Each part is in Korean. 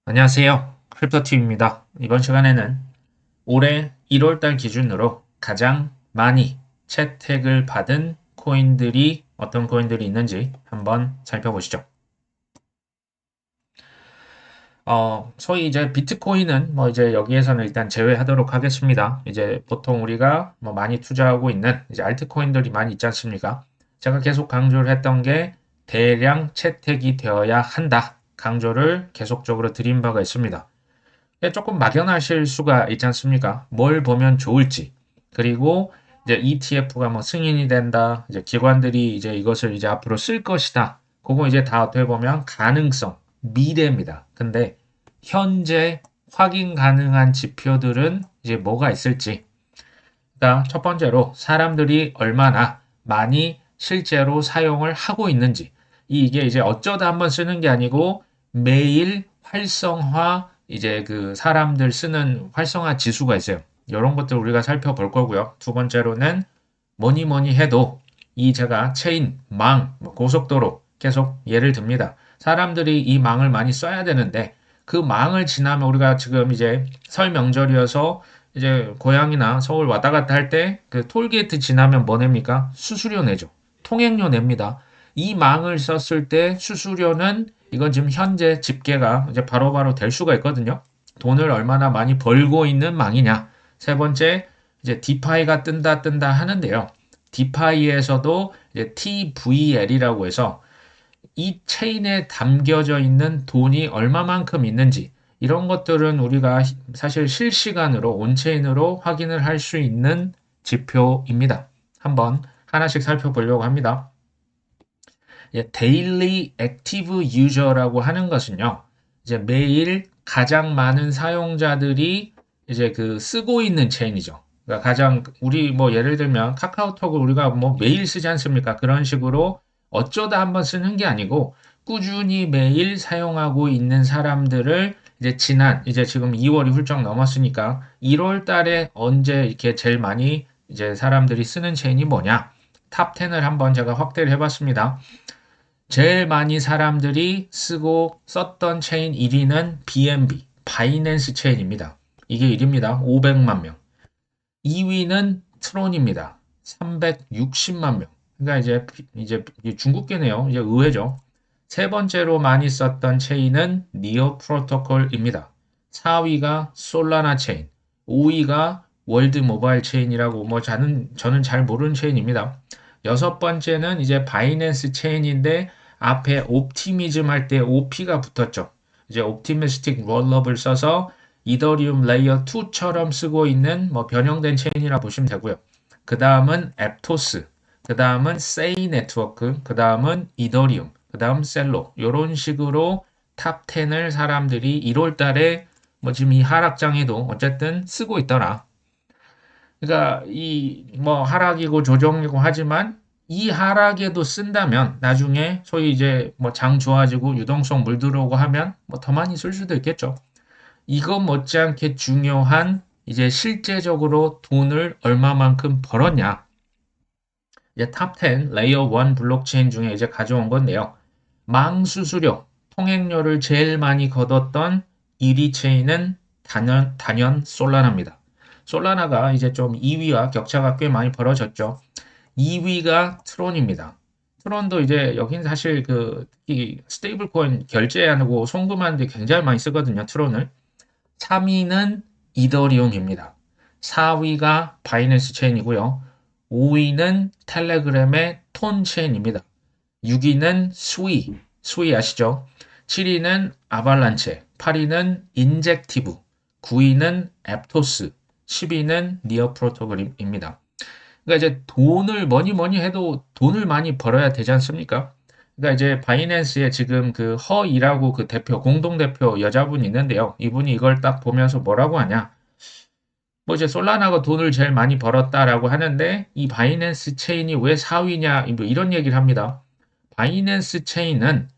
안녕하세요. 크립토팀입니다. 이번 시간에는 올해 1월달 기준으로 가장 많이 채택을 받은 코인들이 어떤 코인들이 있는지 한번 살펴보시죠. 소위 이제 비트코인은 뭐 이제 여기에서는 일단 제외하도록 하겠습니다. 이제 보통 우리가 뭐 많이 투자하고 있는 이제 알트코인들이 많이 있지 않습니까? 제가 계속 강조를 했던 게 대량 채택이 되어야 한다. 강조를 계속적으로 드린 바가 있습니다. 조금 막연하실 수가 있지 않습니까? 뭘 보면 좋을지. 그리고 이제 ETF가 뭐 승인이 된다. 이제 기관들이 이제 이것을 이제 앞으로 쓸 것이다. 그거 이제 다 어떻게 보면 가능성, 미래입니다. 근데 현재 확인 가능한 지표들은 이제 뭐가 있을지. 그러니까 첫 번째로 사람들이 얼마나 많이 실제로 사용을 하고 있는지. 이게 이제 어쩌다 한번 쓰는 게 아니고 매일 활성화 이제 그 사람들 쓰는 활성화 지수가 있어요. 이런 것들 우리가 살펴볼 거고요. 두 번째로는 뭐니 뭐니 해도 이 제가 체인, 망, 고속도로 계속 예를 듭니다. 사람들이 이 망을 많이 써야 되는데 그 망을 지나면 우리가 지금 이제 설 명절이어서 이제 고향이나 서울 왔다 갔다 할 때 그 톨게이트 지나면 뭐 냅니까? 수수료 내죠. 통행료 냅니다. 이 망을 썼을 때 수수료는 이건 지금 현재 집계가 이제 바로바로 될 수가 있거든요. 돈을 얼마나 많이 벌고 있는 망이냐. 세 번째, 이제 디파이가 뜬다 하는데요. 디파이에서도 이제 TVL이라고 해서 이 체인에 담겨져 있는 돈이 얼마만큼 있는지 이런 것들은 우리가 사실 실시간으로 온체인으로 확인을 할 수 있는 지표입니다. 한번 하나씩 살펴보려고 합니다. 데일리 액티브 유저라고 하는 것은요. 이제 매일 가장 많은 사용자들이 이제 그 쓰고 있는 체인이죠. 그러니까 가장 우리 뭐 예를 들면 카카오톡을 우리가 뭐 매일 쓰지 않습니까? 그런 식으로 어쩌다 한번 쓰는 게 아니고 꾸준히 매일 사용하고 있는 사람들을 이제 이제 지금 2월이 훌쩍 넘었으니까 1월 달에 언제 이렇게 제일 많이 이제 사람들이 쓰는 체인이 뭐냐? 탑 10을 한번 제가 확대를 해봤습니다. 제일 많이 사람들이 쓰고 썼던 체인 1위는 BNB, 바이낸스 체인입니다. 이게 1위입니다. 500만 명. 2위는 트론입니다. 360만 명. 그러니까 이제 중국계네요. 이제 의외죠. 세 번째로 많이 썼던 체인은 니어 프로토콜입니다. 4위가 솔라나 체인, 5위가 월드 모바일 체인이라고 뭐 저는 잘 모르는 체인입니다. 여섯 번째는 이제 바이낸스 체인인데 앞에 옵티미즘 할 때 OP가 붙었죠. 이제 옵티미스틱 롤업을 써서 이더리움 레이어 2처럼 쓰고 있는 뭐 변형된 체인이라 보시면 되고요. 그 다음은 앱토스, 그 다음은 세이 네트워크, 그 다음은 이더리움, 그 다음 셀로 이런 식으로 탑 10을 사람들이 1월 달에 뭐 지금 이 하락장에도 어쨌든 쓰고 있더라. 그러니까 이 뭐 하락이고 조정이고 하지만 이 하락에도 쓴다면 나중에 소위 이제 뭐 장 좋아지고 유동성 물 들어오고 하면 뭐 더 많이 쓸 수도 있겠죠. 이거 못지않게 중요한 이제 실제적으로 돈을 얼마만큼 벌었냐. 이제 탑 10 레이어 1 블록체인 중에 이제 가져온 건데요. 망수수료, 통행료를 제일 많이 걷었던 1위 체인은 단연 솔라나입니다. 솔라나가 이제 좀 2위와 격차가 꽤 많이 벌어졌죠. 2위가 트론입니다. 트론도 이제 여긴 사실 그 특히 스테이블 코인 결제하고 송금하는데 굉장히 많이 쓰거든요. 트론을. 3위는 이더리움입니다. 4위가 바이낸스 체인이고요. 5위는 텔레그램의 톤 체인입니다. 6위는 스위 아시죠? 7위는 아발란체, 8위는 인젝티브, 9위는 앱토스, 10위는 니어 프로토콜입니다. 그러니까 이제 돈을 뭐니 해도 돈을 많이 벌어야 되지 않습니까? 그러니까 이제 바이낸스에 지금 그 허이라고 그 대표, 공동대표 여자분이 있는데요. 이분이 이걸 딱 보면서 뭐라고 하냐? 뭐 이제 솔라나가 돈을 제일 많이 벌었다라고 하는데 이 바이낸스 체인이 왜 4위냐? 뭐 이런 얘기를 합니다. 바이낸스 체인은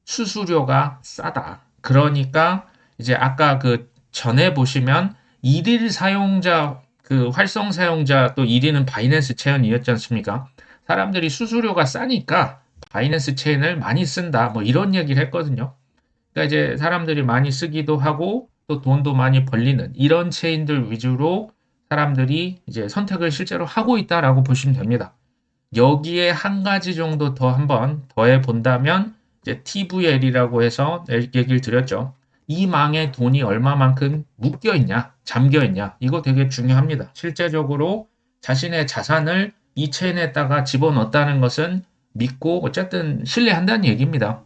수수료가 싸다. 그러니까 이제 아까 그 전에 보시면 일일 사용자 그 활성 사용자 또 1위는 바이낸스 체인이었지 않습니까? 사람들이 수수료가 싸니까 바이낸스 체인을 많이 쓴다. 뭐 이런 얘기를 했거든요. 그러니까 이제 사람들이 많이 쓰기도 하고 또 돈도 많이 벌리는 이런 체인들 위주로 사람들이 이제 선택을 실제로 하고 있다라고 보시면 됩니다. 여기에 한 가지 정도 더 한번 더해 본다면 이제 TVL이라고 해서 얘기를 드렸죠. 이 망에 돈이 얼마만큼 묶여 있냐, 잠겨 있냐, 이거 되게 중요합니다. 실제적으로 자신의 자산을 이 체인에다가 집어넣었다는 것은 믿고 어쨌든 신뢰한다는 얘기입니다.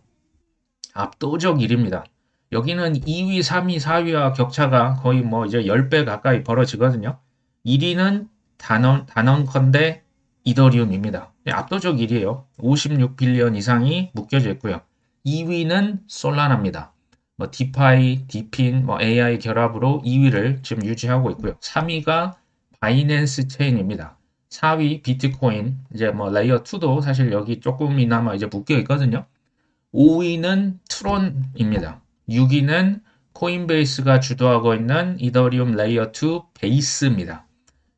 압도적 일입니다. 여기는 2위, 3위, 4위와 격차가 거의 뭐 이제 10배 가까이 벌어지거든요. 1위는 단언컨대 이더리움입니다. 압도적 일이에요. 56빌리언 이상이 묶여져 있고요. 2위는 솔라나입니다. 뭐 디파이, 디핀, 뭐 AI 결합으로 2위를 지금 유지하고 있고요. 3위가 바이낸스 체인입니다. 4위 비트코인, 이제 뭐 레이어 2도 사실 여기 조금이나마 이제 묶여 있거든요. 5위는 트론입니다. 6위는 코인베이스가 주도하고 있는 이더리움 레이어 2 베이스입니다.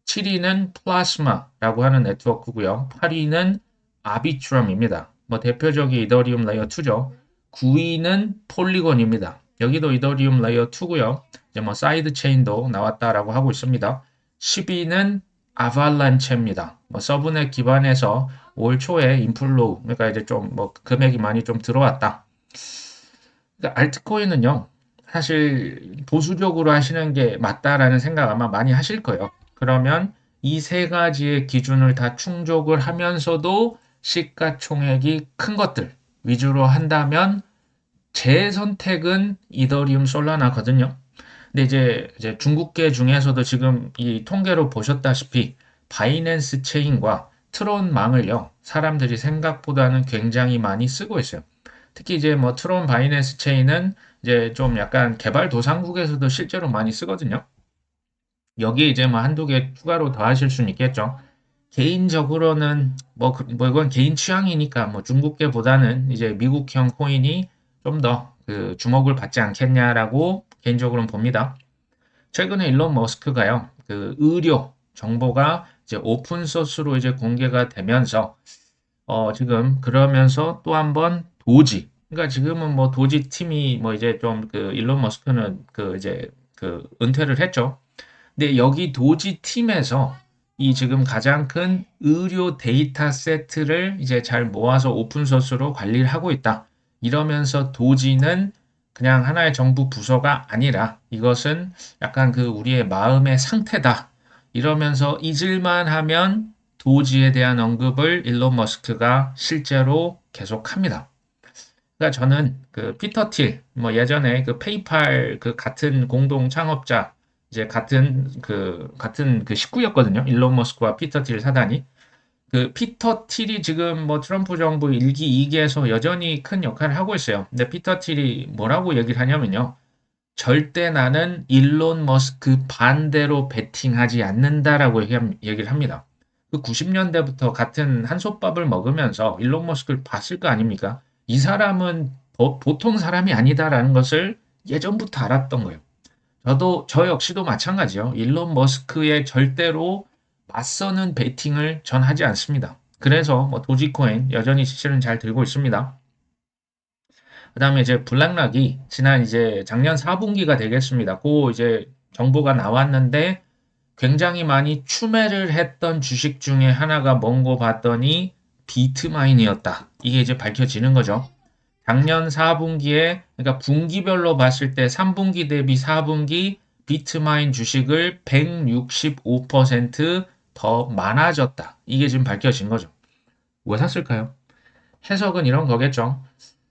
7위는 플라스마라고 하는 네트워크고요. 8위는 아비트럼입니다. 뭐 대표적인 이더리움 레이어 2죠. 9위는 폴리곤입니다. 여기도 이더리움 레이어 2고요. 이제 뭐 사이드 체인도 나왔다라고 하고 있습니다. 10위는 아발란체입니다. 뭐 서브넷 기반에서 올 초에 인플로우, 그러니까 이제 좀 뭐 금액이 많이 좀 들어왔다. 그러니까 알트코인은요, 사실 보수적으로 하시는 게 맞다라는 생각 아마 많이 하실 거예요. 그러면 이 세 가지의 기준을 다 충족을 하면서도 시가총액이 큰 것들 위주로 한다면 제 선택은 이더리움 솔라나거든요. 근데 이제 중국계 중에서도 지금 이 통계로 보셨다시피 바이낸스 체인과 트론망을요, 사람들이 생각보다는 굉장히 많이 쓰고 있어요. 특히 이제 뭐 트론 바이낸스 체인은 이제 좀 약간 개발도상국에서도 실제로 많이 쓰거든요. 여기에 이제 뭐 한두 개 추가로 더 하실 수는 있겠죠. 개인적으로는 뭐 이건 개인 취향이니까 뭐 중국계보다는 이제 미국형 코인이 좀 더 그 주목을 받지 않겠냐라고 개인적으로는 봅니다. 최근에 일론 머스크가요, 그 의료 정보가 이제 오픈 소스로 이제 공개가 되면서 지금 그러면서 또 한번 도지, 그러니까 지금은 뭐 도지 팀이 뭐 이제 좀 그 일론 머스크는 그 이제 그 은퇴를 했죠. 근데 여기 도지 팀에서 이 지금 가장 큰 의료 데이터 세트를 이제 잘 모아서 오픈 소스로 관리를 하고 있다. 이러면서 도지는 그냥 하나의 정부 부서가 아니라 이것은 약간 그 우리의 마음의 상태다. 이러면서 잊을만 하면 도지에 대한 언급을 일론 머스크가 실제로 계속합니다. 그러니까 저는 그 피터 틸, 뭐 예전에 그 페이팔 그 같은 공동 창업자, 이제 같은 그 식구였거든요. 일론 머스크와 피터 틸 사단이. 그 피터 틸이 지금 뭐 트럼프 정부 1기, 2기에서 여전히 큰 역할을 하고 있어요. 근데 피터 틸이 뭐라고 얘기를 하냐면요. 절대 나는 일론 머스크 반대로 베팅하지 않는다라고 얘기를 합니다. 그 90년대부터 같은 한솥밥을 먹으면서 일론 머스크를 봤을 거 아닙니까? 이 사람은 보통 사람이 아니다라는 것을 예전부터 알았던 거예요. 저 역시도 마찬가지요. 일론 머스크의 절대로 맞서는 베팅을 전 하지 않습니다. 그래서 뭐 도지코인 여전히 실은 잘 들고 있습니다. 그다음에 이제 블랙락이 지난 이제 작년 4분기가 되겠습니다. 그 이제 정보가 나왔는데 굉장히 많이 추매를 했던 주식 중에 하나가 뭔고 봤더니 비트마인이었다. 이게 이제 밝혀지는 거죠. 작년 4분기에 그러니까 분기별로 봤을 때 3분기 대비 4분기 비트마인 주식을 165%더 많아졌다. 이게 지금 밝혀진 거죠. 왜 샀을까요? 해석은 이런 거겠죠.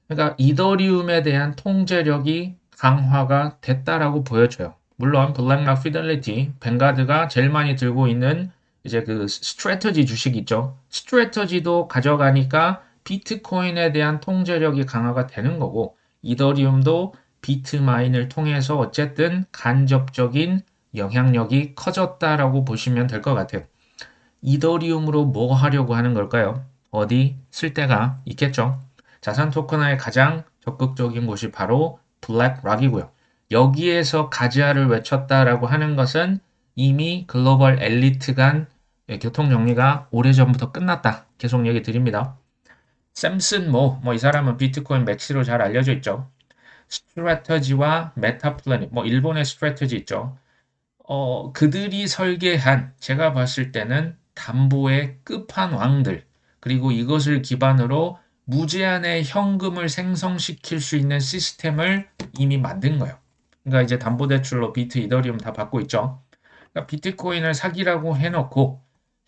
그러니까 이더리움에 대한 통제력이 강화가 됐다라고 보여져요. 물론 블랙락 피델리티, 뱅가드가 제일 많이 들고 있는 이제 그 스트래터지 주식 있죠. 스트래터지도 가져가니까 비트코인에 대한 통제력이 강화가 되는 거고 이더리움도 비트마인을 통해서 어쨌든 간접적인 영향력이 커졌다라고 보시면 될 것 같아요. 이더리움으로 뭐 하려고 하는 걸까요? 어디 쓸 데가 있겠죠. 자산 토큰화의 가장 적극적인 곳이 바로 블랙락이고요. 여기에서 가즈아를 외쳤다라고 하는 것은 이미 글로벌 엘리트 간 교통 정리가 오래전부터 끝났다. 계속 얘기 드립니다. 샘슨 뭐 이 사람은 비트코인 맥시로 잘 알려져 있죠. 스트래터지와 메타플래닛, 뭐 일본의 스트래터지 있죠. 그들이 설계한 제가 봤을 때는 담보의 끝판왕들, 그리고 이것을 기반으로 무제한의 현금을 생성시킬 수 있는 시스템을 이미 만든 거예요. 그러니까 이제 담보대출로 비트, 이더리움 다 받고 있죠. 그러니까 비트코인을 사기라고 해놓고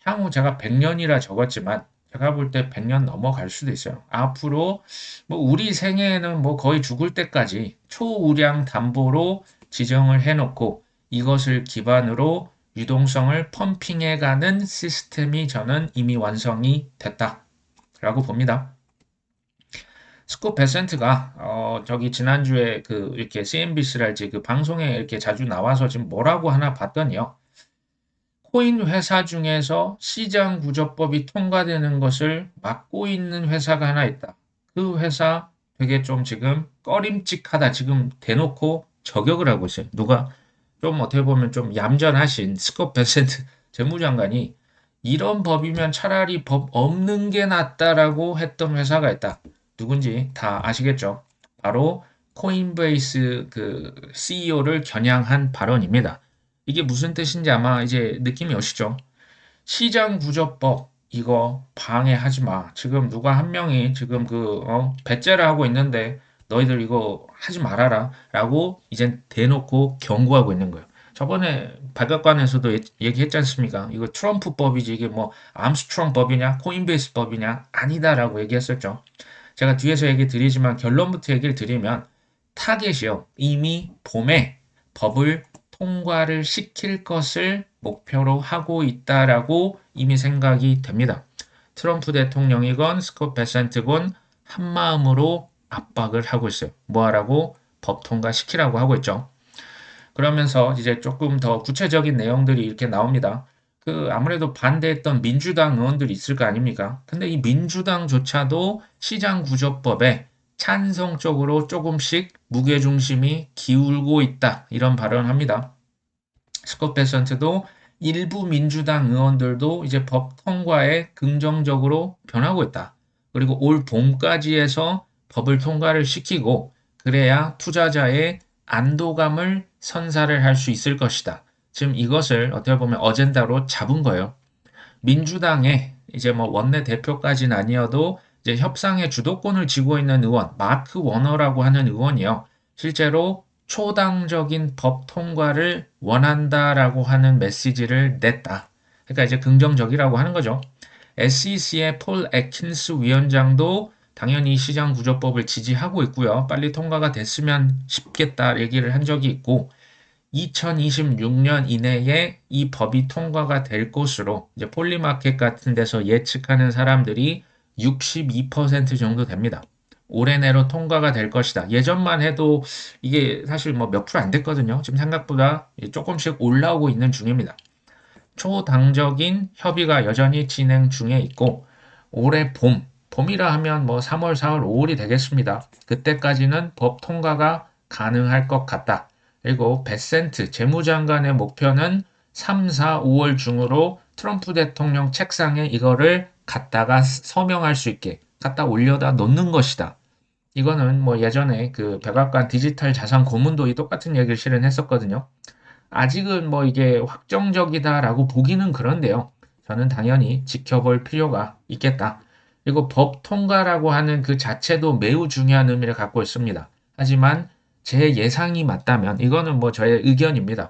향후 제가 100년이라 적었지만 제가 볼 때 100년 넘어갈 수도 있어요. 앞으로 뭐 우리 생애에는 뭐 거의 죽을 때까지 초우량 담보로 지정을 해놓고 이것을 기반으로 유동성을 펌핑해가는 시스템이 저는 이미 완성이 됐다라고 봅니다. 스콧 베센트가 저기 지난주에 그 이렇게 CNBC랄지 그 방송에 이렇게 자주 나와서 지금 뭐라고 하나 봤더니요. 코인 회사 중에서 시장 구조법이 통과되는 것을 막고 있는 회사가 하나 있다. 그 회사 되게 좀 지금 꺼림칙하다. 지금 대놓고 저격을 하고 있어요. 누가 좀 어떻게 보면 좀 얌전하신 스콧 베센트 재무장관이 이런 법이면 차라리 법 없는 게 낫다라고 했던 회사가 있다. 누군지 다 아시겠죠? 바로 코인베이스 그 CEO를 겨냥한 발언입니다. 이게 무슨 뜻인지 아마 이제 느낌이 오시죠? 시장 구조법 이거 방해하지 마. 지금 누가 한 명이 지금 배째를 하고 있는데 너희들 이거 하지 말아라 라고 이제 대놓고 경고하고 있는 거예요. 저번에 백악관에서도 얘기했지 않습니까? 이거 트럼프 법이지 이게 뭐 암스트롱 법이냐 코인베이스 법이냐 아니다라고 얘기했었죠. 제가 뒤에서 얘기 드리지만 결론부터 얘기를 드리면 타겟이요. 이미 봄에 법을 통과를 시킬 것을 목표로 하고 있다라고 이미 생각이 됩니다. 트럼프 대통령이건 스콧 베센트건 한마음으로 압박을 하고 있어요. 뭐 하라고? 법 통과시키라고 하고 있죠. 그러면서 이제 조금 더 구체적인 내용들이 이렇게 나옵니다. 그 아무래도 반대했던 민주당 의원들이 있을 거 아닙니까? 근데 이 민주당조차도 시장 구조법에 찬성 쪽으로 조금씩 무게중심이 기울고 있다. 이런 발언을 합니다. 스콧 베센트도 일부 민주당 의원들도 이제 법 통과에 긍정적으로 변하고 있다. 그리고 올 봄까지 해서 법을 통과를 시키고 그래야 투자자의 안도감을 선사를 할 수 있을 것이다. 지금 이것을 어떻게 보면 어젠다로 잡은 거예요. 민주당의 이제 뭐 원내 대표까지는 아니어도 이제 협상의 주도권을 쥐고 있는 의원, 마크 워너라고 하는 의원이요. 실제로 초당적인 법 통과를 원한다라고 하는 메시지를 냈다. 그러니까 이제 긍정적이라고 하는 거죠. SEC의 폴 애킨스 위원장도 당연히 시장 구조법을 지지하고 있고요. 빨리 통과가 됐으면 싶겠다 얘기를 한 적이 있고 2026년 이내에 이 법이 통과가 될 것으로 이제 폴리마켓 같은 데서 예측하는 사람들이 62% 정도 됩니다. 올해 내로 통과가 될 것이다. 예전만 해도 이게 사실 뭐 몇 프로 안 됐거든요. 지금 생각보다 조금씩 올라오고 있는 중입니다. 초당적인 협의가 여전히 진행 중에 있고 올해 봄이라 하면 뭐 3월, 4월, 5월이 되겠습니다. 그때까지는 법 통과가 가능할 것 같다. 그리고 베센트 재무장관의 목표는 3, 4, 5월 중으로 트럼프 대통령 책상에 이거를 갖다가 서명할 수 있게 갖다 올려다 놓는 것이다. 이거는 뭐 예전에 그 백악관 디지털 자산 고문도 이 똑같은 얘기를 실은 했었거든요. 아직은 뭐 이게 확정적이다라고 보기는 그런데요. 저는 당연히 지켜볼 필요가 있겠다. 그리고 법 통과라고 하는 그 자체도 매우 중요한 의미를 갖고 있습니다. 하지만 제 예상이 맞다면 이거는 뭐 저의 의견입니다.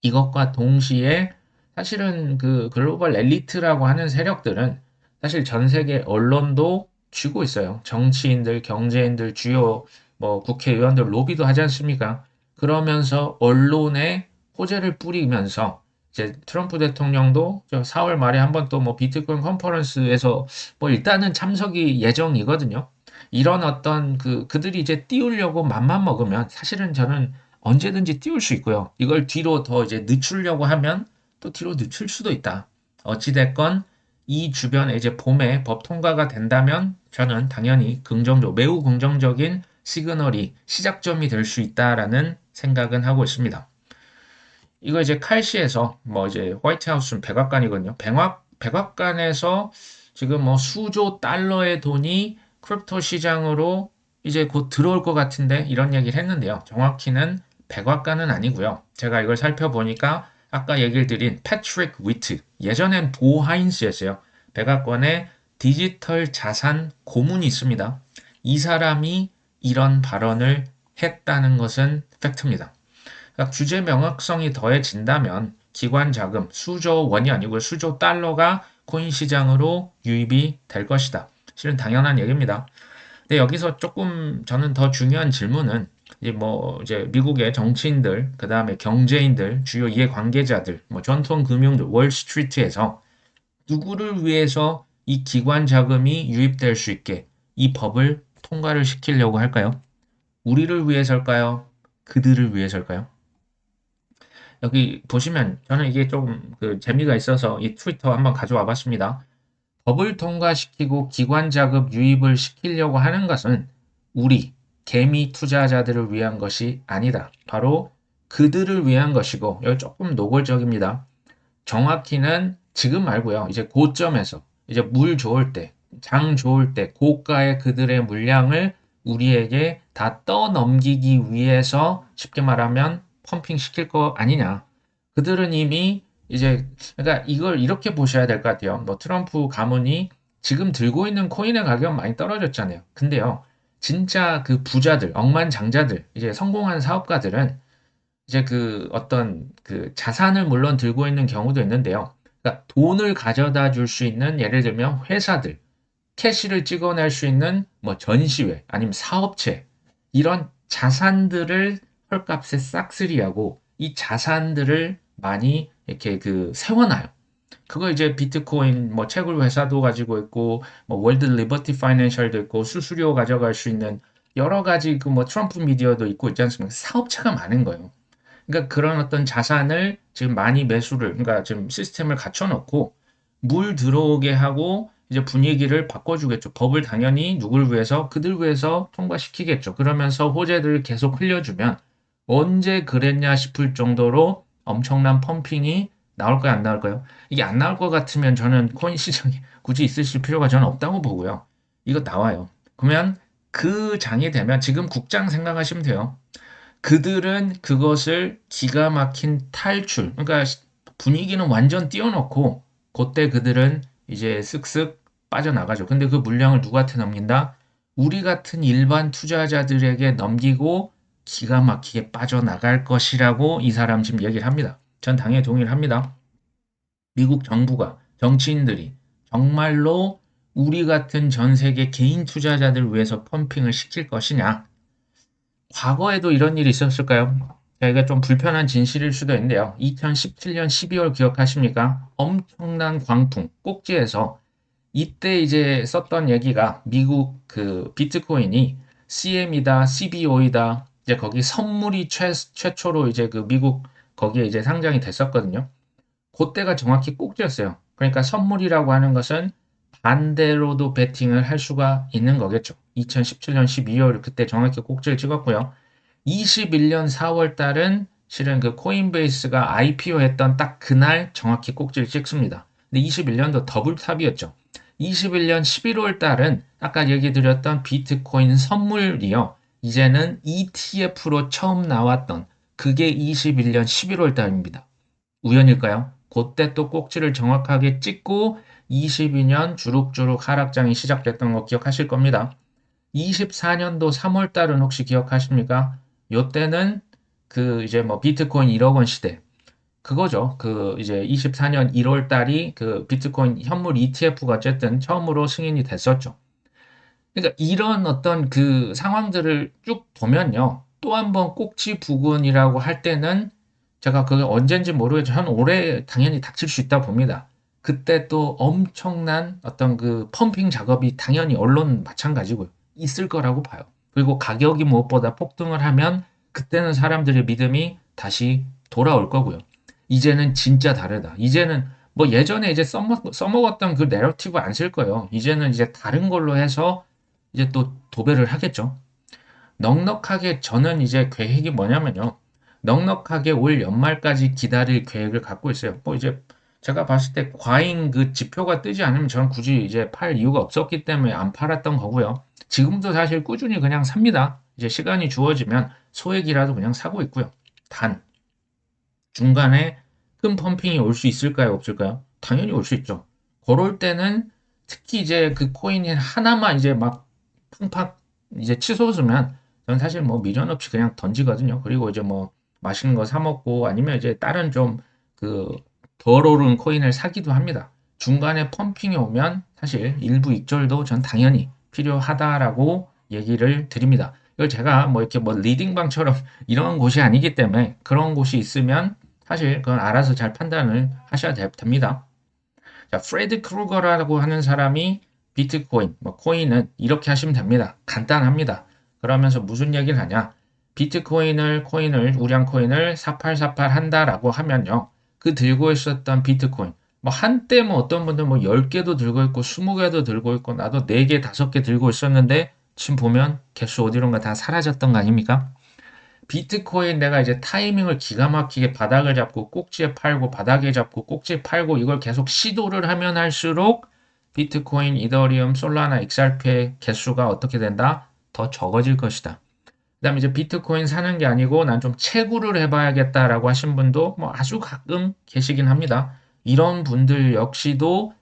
이것과 동시에 사실은 그 글로벌 엘리트라고 하는 세력들은 사실 전 세계 언론도 쥐고 있어요. 정치인들, 경제인들, 주요 뭐 국회의원들 로비도 하지 않습니까? 그러면서 언론에 호재를 뿌리면서 이제 트럼프 대통령도 4월 말에 한번 또 뭐 비트코인 컨퍼런스에서 뭐 일단은 참석이 예정이거든요. 이런 어떤 그들이 이제 띄우려고 맘만 먹으면 사실은 저는 언제든지 띄울 수 있고요. 이걸 뒤로 더 이제 늦추려고 하면 또 뒤로 늦출 수도 있다. 어찌됐건 이 주변에 이제 봄에 법 통과가 된다면 저는 당연히 매우 긍정적인 시그널이 시작점이 될 수 있다라는 생각은 하고 있습니다. 이거 이제 칼시에서 뭐 이제 화이트하우스는 백악관이거든요. 백악관에서 지금 뭐 수조 달러의 돈이 크립토 시장으로 이제 곧 들어올 것 같은데 이런 얘기를 했는데요. 정확히는 백악관은 아니고요. 제가 이걸 살펴보니까 아까 얘기를 드린 패트릭 위트, 예전엔 보 하인스였어요. 백악관의 디지털 자산 고문이 있습니다. 이 사람이 이런 발언을 했다는 것은 팩트입니다. 그러니까 규제 명확성이 더해진다면 기관 자금 수조 원이 아니고 수조 달러가 코인 시장으로 유입이 될 것이다. 실은 당연한 얘기입니다. 근데 여기서 조금 저는 더 중요한 질문은 이제 미국의 정치인들, 그 다음에 경제인들, 주요 이해관계자들, 뭐 전통 금융들, 월스트리트에서 누구를 위해서 이 기관 자금이 유입될 수 있게 이 법을 통과를 시키려고 할까요? 우리를 위해서일까요? 그들을 위해서일까요? 여기 보시면 저는 이게 좀 그 재미가 있어서 이 트위터 한번 가져와 봤습니다. 법을 통과시키고 기관 자금 유입을 시키려고 하는 것은 우리 개미 투자자들을 위한 것이 아니다. 바로 그들을 위한 것이고 여기 조금 노골적입니다. 정확히는 지금 말고요. 이제 고점에서 이제 물 좋을 때, 장 좋을 때 고가의 그들의 물량을 우리에게 다 떠넘기기 위해서 쉽게 말하면 펌핑 시킬 거 아니냐. 그들은 이미 이제 그러니까 이걸 이렇게 보셔야 될 것 같아요. 뭐 트럼프 가문이 지금 들고 있는 코인의 가격은 많이 떨어졌잖아요. 근데요. 진짜 그 부자들, 억만장자들, 이제 성공한 사업가들은 이제 그 어떤 그 자산을 물론 들고 있는 경우도 있는데요. 그러니까 돈을 가져다 줄 수 있는 예를 들면 회사들, 캐시를 찍어낼 수 있는 뭐 전시회 아니면 사업체 이런 자산들을 헐값에 싹쓸이하고 이 자산들을 많이 이렇게 그 세워놔요. 그거 이제 비트코인 뭐 채굴 회사도 가지고 있고 뭐 월드 리버티 파이낸셜도 있고 수수료 가져갈 수 있는 여러 가지 그 뭐 트럼프 미디어도 있고 있지 않습니까? 사업체가 많은 거예요. 그러니까 그런 어떤 자산을 지금 많이 매수를, 그러니까 지금 시스템을 갖춰놓고 물 들어오게 하고 이제 분위기를 바꿔주겠죠. 법을 당연히 누굴 위해서? 그들 위해서 통과시키겠죠. 그러면서 호재들을 계속 흘려주면 언제 그랬냐 싶을 정도로 엄청난 펌핑이 나올까요? 안 나올까요? 이게 안 나올 것 같으면 저는 코인 시장이 굳이 있으실 필요가 저는 없다고 보고요. 이거 나와요. 그러면 그 장이 되면 지금 국장 생각하시면 돼요. 그들은 그것을 기가 막힌 탈출, 그러니까 분위기는 완전 띄워놓고 그때 그들은 이제 쓱쓱 빠져나가죠. 근데 그 물량을 누구한테 넘긴다? 우리 같은 일반 투자자들에게 넘기고 기가 막히게 빠져나갈 것이라고 이 사람 지금 얘기를 합니다. 전 당연히 동의를 합니다. 미국 정부가, 정치인들이 정말로 우리 같은 전 세계 개인 투자자들 위해서 펌핑을 시킬 것이냐? 과거에도 이런 일이 있었을까요? 저희가 좀 불편한 진실일 수도 있는데요. 2017년 12월 기억하십니까? 엄청난 광풍, 꼭지에서 이때 이제 썼던 얘기가 미국 그 비트코인이 CM이다, CBO이다. 이제 거기 선물이 최초로 이제 그 미국 거기에 이제 상장이 됐었거든요. 그때가 정확히 꼭지였어요. 그러니까 선물이라고 하는 것은 반대로도 베팅을 할 수가 있는 거겠죠. 2017년 12월 그때 정확히 꼭지를 찍었고요. 21년 4월 달은 실은 그 코인베이스가 IPO 했던 딱 그날 정확히 꼭지를 찍습니다. 근데 21년도 더블탑이었죠. 21년 11월 달은 아까 얘기 드렸던 비트코인 선물이요. 이제는 ETF로 처음 나왔던 그게 21년 11월 달입니다. 우연일까요? 그때 또 꼭지를 정확하게 찍고 22년 주룩주룩 하락장이 시작됐던 거 기억하실 겁니다. 24년도 3월 달은 혹시 기억하십니까? 요때는 그 이제 뭐 비트코인 1억 원 시대. 그거죠. 그 이제 24년 1월 달이 그 비트코인 현물 ETF가 어쨌든 처음으로 승인이 됐었죠. 그러니까 이런 어떤 그 상황들을 쭉 보면요. 또 한 번 꼭지 부근이라고 할 때는 제가 그게 언젠지 모르겠지만 한 올해 당연히 닥칠 수 있다 봅니다. 그때 또 엄청난 어떤 그 펌핑 작업이 당연히 언론 마찬가지고요. 있을 거라고 봐요. 그리고 가격이 무엇보다 폭등을 하면 그때는 사람들의 믿음이 다시 돌아올 거고요. 이제는 진짜 다르다. 이제는 뭐 예전에 이제 써먹었던 그 내러티브 안 쓸 거예요. 이제는 이제 다른 걸로 해서 이제 또 도배를 하겠죠. 넉넉하게 저는 이제 계획이 뭐냐면요. 넉넉하게 올 연말까지 기다릴 계획을 갖고 있어요. 뭐 이제 제가 봤을 때 과잉 그 지표가 뜨지 않으면 저는 굳이 이제 팔 이유가 없었기 때문에 안 팔았던 거고요. 지금도 사실 꾸준히 그냥 삽니다. 이제 시간이 주어지면 소액이라도 그냥 사고 있고요. 단, 중간에 큰 펌핑이 올 수 있을까요? 없을까요? 당연히 올 수 있죠. 그럴 때는 특히 이제 그 코인이 하나만 이제 막 팡팡 이제 치솟으면 저는 사실 뭐 미련 없이 그냥 던지거든요. 그리고 이제 뭐 맛있는 거 사 먹고 아니면 이제 다른 좀 그 덜 오른 코인을 사기도 합니다. 중간에 펌핑이 오면 사실 일부 익절도 전 당연히 필요하다라고 얘기를 드립니다. 이걸 제가 뭐 이렇게 뭐 리딩방처럼 이런 곳이 아니기 때문에 그런 곳이 있으면 사실 그건 알아서 잘 판단을 하셔야 됩니다. 자, 프레드 크루거라고 하는 사람이 비트코인, 뭐 코인은 이렇게 하시면 됩니다. 간단합니다. 그러면서 무슨 얘기를 하냐? 코인을, 우량 코인을 4848 한다라고 하면요. 그 들고 있었던 비트코인, 뭐 한때 뭐 어떤 분들 뭐 10개도 들고 있고 20개도 들고 있고 나도 4개, 5개 들고 있었는데 지금 보면 개수 어디론가 다 사라졌던 거 아닙니까? 비트코인 내가 이제 타이밍을 기가 막히게 바닥을 잡고 꼭지에 팔고 바닥에 잡고 꼭지에 팔고 이걸 계속 시도를 하면 할수록 비트코인, 이더리움, 솔라나, XRP의 개수가 어떻게 된다? 더 적어질 것이다. 그다음에 이제 비트코인 사는 게 아니고 난 좀 채굴을 해봐야겠다라고 하신 분도 뭐 아주 가끔 계시긴 합니다. 이런 분들 역시도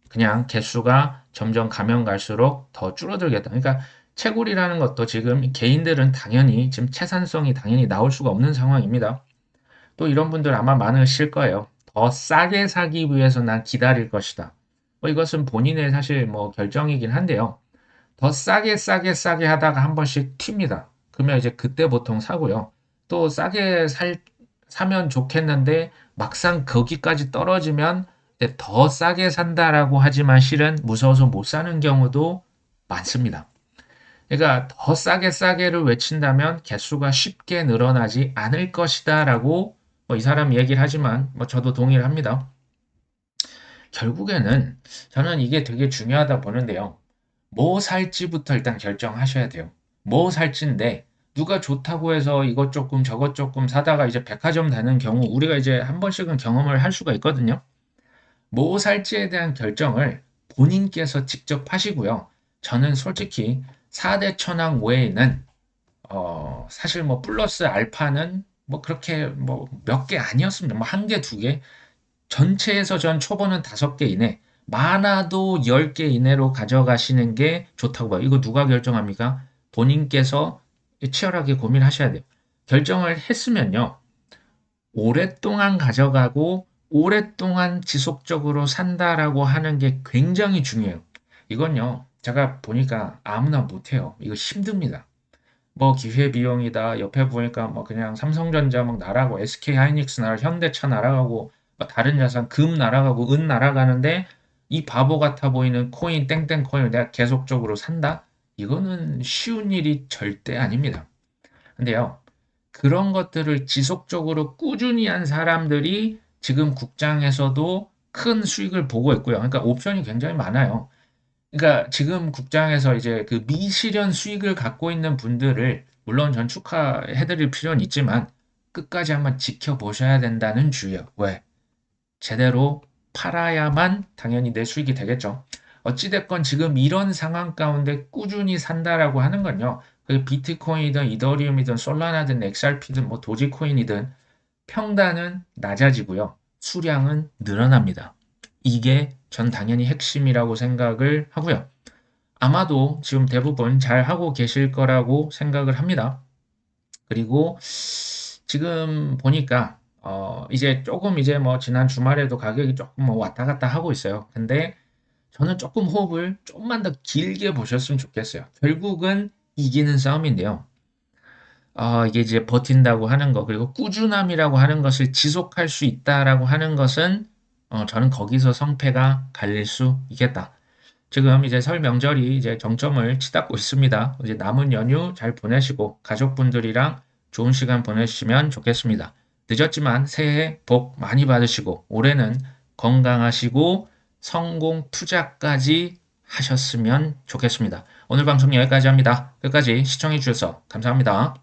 그냥 개수가 점점 가면 갈수록 더 줄어들겠다. 그러니까 채굴이라는 것도 지금 개인들은 당연히 지금 채산성이 당연히 나올 수가 없는 상황입니다. 또 이런 분들 아마 많으실 거예요. 더 싸게 사기 위해서 난 기다릴 것이다. 뭐 이것은 본인의 사실 뭐 결정이긴 한데요. 더 싸게 하다가 한 번씩 튑니다. 그러면 이제 그때 보통 사고요. 또 사면 좋겠는데 막상 거기까지 떨어지면 더 싸게 산다라고 하지만 실은 무서워서 못 사는 경우도 많습니다. 그러니까 더 싸게를 외친다면 개수가 쉽게 늘어나지 않을 것이다라고 뭐 이 사람 얘기를 하지만 뭐 저도 동의를 합니다. 결국에는 저는 이게 되게 중요하다 보는데요. 뭐 살지부터 일단 결정하셔야 돼요. 뭐 살지인데 누가 좋다고 해서 이것 조금 저것 조금 사다가 이제 백화점 다는 경우 우리가 이제 한 번씩은 경험을 할 수가 있거든요. 뭐 살지에 대한 결정을 본인께서 직접 하시고요. 저는 솔직히 4대 천왕 외에는 사실 뭐 플러스 알파는 뭐 그렇게 뭐 몇 개 아니었습니다. 뭐 한 개, 두 개. 전체에서 전 초보는 5개 이내, 많아도 10개 이내로 가져가시는 게 좋다고 봐요. 이거 누가 결정합니까? 본인께서 치열하게 고민하셔야 돼요. 결정을 했으면요. 오랫동안 가져가고 오랫동안 지속적으로 산다라고 하는 게 굉장히 중요해요. 이건요. 제가 보니까 아무나 못해요. 이거 힘듭니다. 뭐 기회비용이다. 옆에 보니까 뭐 그냥 삼성전자 막 날아가고 SK하이닉스 날아가고 현대차 날아가고 뭐 다른 자산 금 날아가고 은 날아가는데 이 바보 같아 보이는 코인 땡땡 코인을 내가 계속적으로 산다? 이거는 쉬운 일이 절대 아닙니다. 근데요. 그런 것들을 지속적으로 꾸준히 한 사람들이 지금 국장에서도 큰 수익을 보고 있고요. 그러니까 옵션이 굉장히 많아요. 그러니까 지금 국장에서 이제 그 미실현 수익을 갖고 있는 분들을 물론 전 축하해 드릴 필요는 있지만 끝까지 한번 지켜보셔야 된다는 주의요. 왜? 제대로 팔아야만 당연히 내 수익이 되겠죠. 어찌됐건 지금 이런 상황 가운데 꾸준히 산다라고 하는 건요. 그 비트코인이든 이더리움이든 솔라나든 XRP든 뭐 도지코인이든 평단은 낮아지고요. 수량은 늘어납니다. 이게 전 당연히 핵심이라고 생각을 하고요. 아마도 지금 대부분 잘 하고 계실 거라고 생각을 합니다. 그리고 지금 보니까 이제 조금 이제 뭐 지난 주말에도 가격이 조금 뭐 왔다 갔다 하고 있어요. 근데 저는 조금 호흡을 좀만 더 길게 보셨으면 좋겠어요. 결국은 이기는 싸움인데요. 이게 이제 버틴다고 하는 거, 그리고 꾸준함이라고 하는 것을 지속할 수 있다라고 하는 것은 저는 거기서 성패가 갈릴 수 있겠다. 지금 이제 설 명절이 이제 정점을 치닫고 있습니다. 이제 남은 연휴 잘 보내시고 가족분들이랑 좋은 시간 보내시면 좋겠습니다. 늦었지만 새해 복 많이 받으시고 올해는 건강하시고 성공 투자까지 하셨으면 좋겠습니다. 오늘 방송 여기까지 합니다. 끝까지 시청해 주셔서 감사합니다.